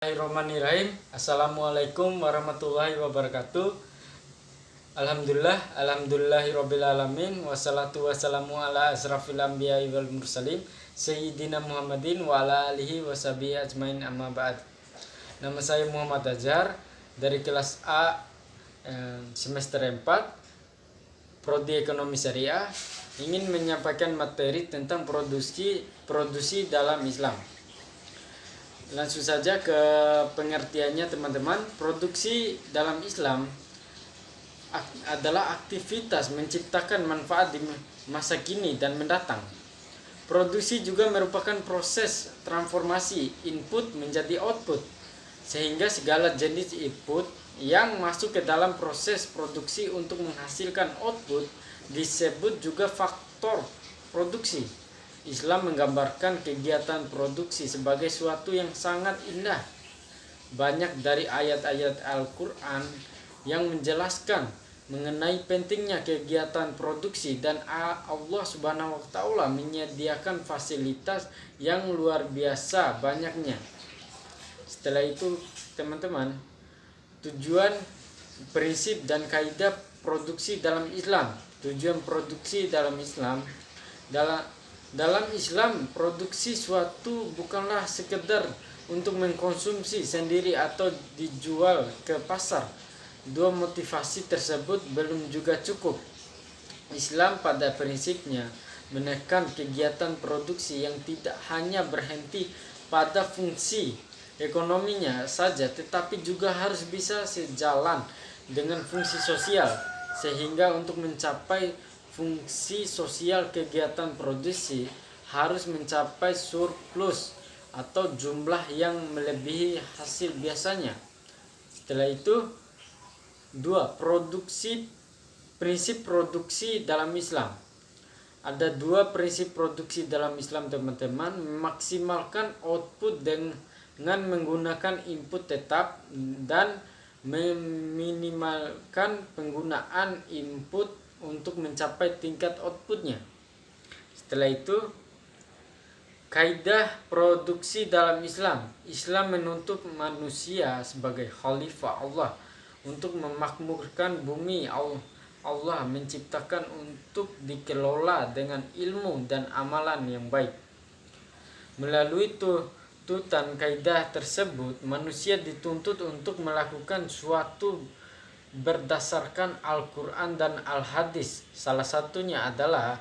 Bismillahirrahmanirrahim. Assalamualaikum warahmatullahi wabarakatuh. Alhamdulillahirabbil alamin. Wassalatu wassalamu ala asrafil anbiya'i wal mursalin sayyidina Muhammadin wa ala alihi washabihi ajmain, amma ba'd. Nama saya Muhammad Azhar dari kelas A semester 4 Prodi Ekonomi Syariah, ingin menyampaikan materi tentang produksi dalam Islam. Langsung saja ke pengertiannya teman-teman. Produksi dalam Islam adalah aktivitas menciptakan manfaat di masa kini dan mendatang. Produksi juga merupakan proses transformasi input menjadi output, sehingga segala jenis input yang masuk ke dalam proses produksi untuk menghasilkan output disebut juga faktor produksi. Islam menggambarkan kegiatan produksi sebagai suatu yang sangat indah. Banyak dari ayat-ayat Al-Quran yang menjelaskan mengenai pentingnya kegiatan produksi, dan Allah Subhanahu wa Ta'ala menyediakan fasilitas yang luar biasa banyaknya. Setelah itu teman-teman, tujuan, prinsip dan kaidah produksi dalam Islam. Tujuan produksi dalam Islam, dalam Islam, produksi suatu bukanlah sekedar untuk mengkonsumsi sendiri atau dijual ke pasar. Dua motivasi tersebut belum juga cukup. Islam pada prinsipnya menekan kegiatan produksi yang tidak hanya berhenti pada fungsi ekonominya saja, tetapi juga harus bisa sejalan dengan fungsi sosial, sehingga untuk mencapai fungsi sosial kegiatan produksi harus mencapai surplus atau jumlah yang melebihi hasil biasanya. Setelah itu, 2. Prinsip produksi dalam Islam. Ada 2 prinsip produksi dalam Islam teman-teman. Memaksimalkan output dengan menggunakan input tetap dan meminimalkan penggunaan input untuk mencapai tingkat outputnya. Setelah itu, kaidah produksi dalam Islam. Islam menuntut manusia sebagai khalifah Allah untuk memakmurkan bumi. Allah menciptakan untuk dikelola dengan ilmu dan amalan yang baik. Melalui tuntutan kaidah tersebut, manusia dituntut untuk melakukan suatu berdasarkan Al-Quran dan Al-Hadis. Salah satunya adalah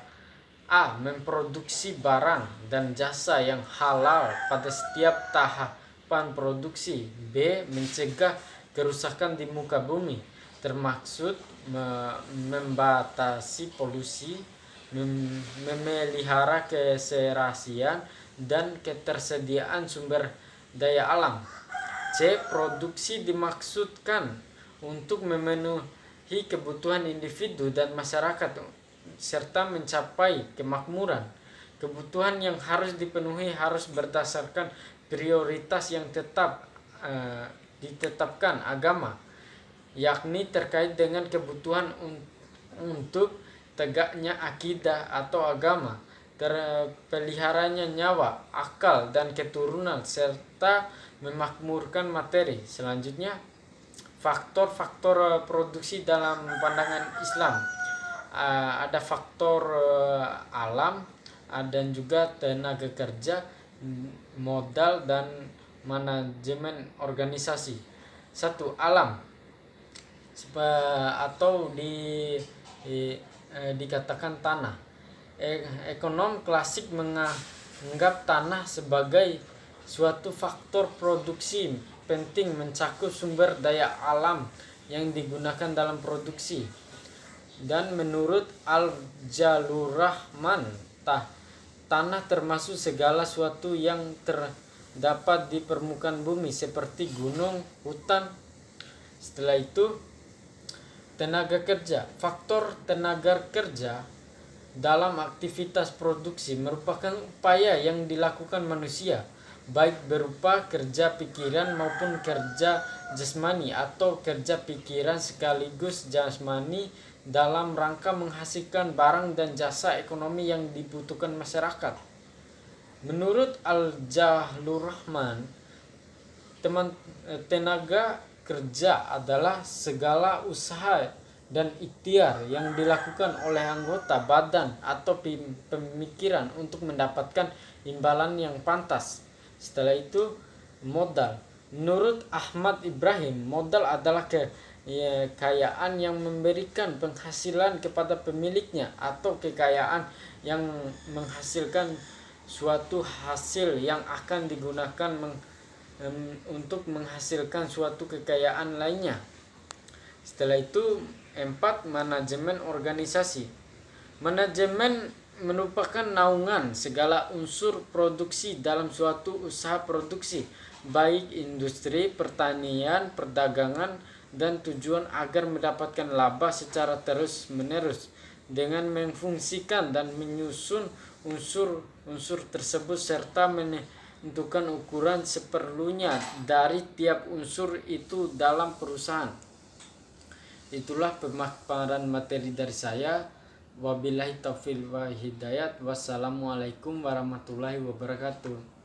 A. Memproduksi barang dan jasa yang halal pada setiap tahapan produksi. B. Mencegah kerusakan di muka bumi, termaksud membatasi polusi, memelihara keserasian dan ketersediaan sumber daya alam. C. Produksi dimaksudkan untuk memenuhi kebutuhan individu dan masyarakat serta mencapai kemakmuran. Kebutuhan yang harus dipenuhi harus berdasarkan prioritas yang ditetapkan agama, yakni terkait dengan kebutuhan untuk tegaknya akidah atau agama, terpeliharanya nyawa, akal dan keturunan, serta memakmurkan materi. Selanjutnya, faktor-faktor produksi dalam pandangan Islam. Ada faktor alam, dan juga tenaga kerja, modal dan manajemen organisasi. 1. Alam, atau dikatakan tanah. Ekonom klasik menganggap tanah sebagai suatu faktor produksi penting, mencakup sumber daya alam yang digunakan dalam produksi. Dan menurut Al-Jalurrahman, tanah termasuk segala sesuatu yang terdapat di permukaan bumi seperti gunung, hutan. Setelah itu, tenaga kerja. Faktor tenaga kerja dalam aktivitas produksi merupakan upaya yang dilakukan manusia, baik berupa kerja pikiran maupun kerja jasmani atau kerja pikiran sekaligus jasmani dalam rangka menghasilkan barang dan jasa ekonomi yang dibutuhkan masyarakat. Menurut Al-Jalurrahman, Tenaga kerja adalah segala usaha dan ikhtiar yang dilakukan oleh anggota badan atau pemikiran untuk mendapatkan imbalan yang pantas. Setelah itu, modal. Menurut Ahmad Ibrahim, modal adalah kekayaan yang memberikan penghasilan kepada pemiliknya atau kekayaan yang menghasilkan suatu hasil yang akan digunakan untuk menghasilkan suatu kekayaan lainnya. Setelah itu, 4. Manajemen organisasi. Manajemen merupakan naungan segala unsur produksi dalam suatu usaha produksi, baik industri, pertanian, perdagangan, dan tujuan agar mendapatkan laba secara terus-menerus dengan memfungsikan dan menyusun unsur-unsur tersebut serta menentukan ukuran seperlunya dari tiap unsur itu dalam perusahaan. Itulah pemaparan materi dari saya. Wabillahi taufiq wa hidayat. Wassalamualaikum warahmatullahi wabarakatuh.